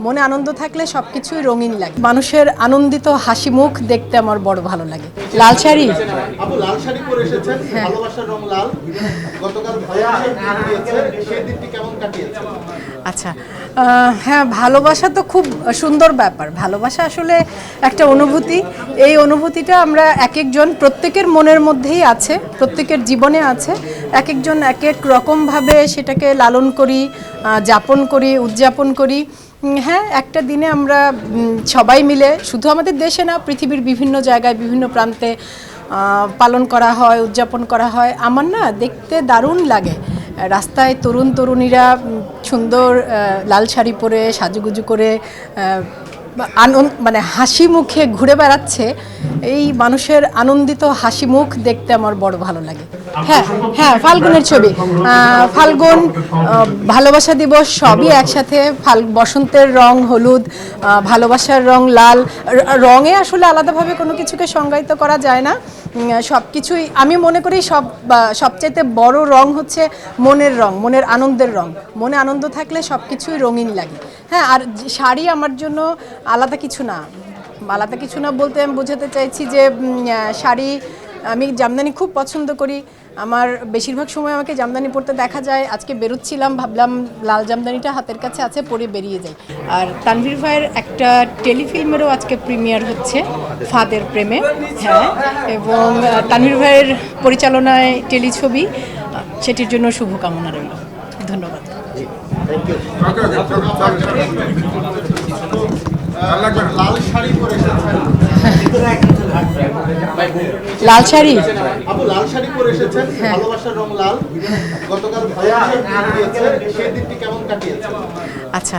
মনে আনন্দ থাকলে সবকিছুই রঙিন লাগে। মানুষের আনন্দিত হাসি মুখ দেখতে আমার বড় ভালো লাগে। লাল শাড়ি, আপু লাল শাড়ি পরে এসেছেন, ভালোবাসার রং লাল। গতকাল ভালোবাসার দিন গিয়েছে, সেই দিনটি কেমন কাটিয়েছেন? আচ্ছা, হ্যাঁ, ভালোবাসা তো খুব সুন্দর ব্যাপার। ভালোবাসা আসলে একটা অনুভূতি। এই অনুভূতিটা আমরা এক একজন প্রত্যেকের মনের মধ্যেই আছে, প্রত্যেকের জীবনে আছে। এক একজন এক এক রকমভাবে সেটাকে লালন করি, যাপন করি, উদযাপন করি। হ্যাঁ, একটা দিনে আমরা সবাই মিলে, শুধু আমাদের দেশে না, পৃথিবীর বিভিন্ন জায়গায় বিভিন্ন প্রান্তে পালন করা হয়, উদযাপন করা হয়। আমার না দেখতে দারুণ লাগে রাস্তায় তরুণ তরুণীরা সুন্দর লাল শাড়ি পরে সাজুগুজু করে মানে হাসি মুখে ঘুরে বেড়াচ্ছে। এই মানুষের আনন্দিত হাসি মুখ দেখতে আমার বড় ভালো লাগে। হ্যাঁ হ্যাঁ, ফাল্গুনের ছবি, ফাল্গুন, ভালোবাসা দিবস সবই একসাথে। বসন্তের রং হলুদ, ভালোবাসার রং লাল। রঙে আসলে আলাদাভাবে কোনো কিছুকে সংজ্ঞায়িত করা যায় না। সব কিছুই আমি মনে করি সবচাইতে বড় রং হচ্ছে মনের রং, মনের আনন্দের রং। মনে আনন্দ থাকলে সব কিছুই রঙিন লাগে। হ্যাঁ, আর শাড়ি আমার জন্য আলাদা কিছু না। আলাদা কিছু না বলতে আমি বোঝাতে চাইছি যে শাড়ি, আমি জামদানি খুব পছন্দ করি। আমার বেশিরভাগ সময় আমাকে জামদানি পরতে দেখা যায়। আজকে বেরোচ্ছিলাম, ভাবলাম লাল জামদানিটা হাতের কাছে আছে, পরে বেরিয়ে যাই। আর তানভীর ভাইয়ের একটা টেলিফিল্মেরও আজকে প্রিমিয়ার হচ্ছে, ফাদের প্রেমে। হ্যাঁ, এবং তানভীর ভাইয়ের পরিচালনায় টেলিছবি, সেটির জন্য শুভকামনা রইল। ধন্যবাদ। লাল শাড়ি পরে এসেছেন। লাল শাড়ি, আপু লাল শাড়ি পরে এসেছেন, ভালোবাসার রং লাল। গতকাল ভালোবাসার দিন গিয়েছে, সেই দিনটি কেমন কাটিয়েছেন? আচ্ছা,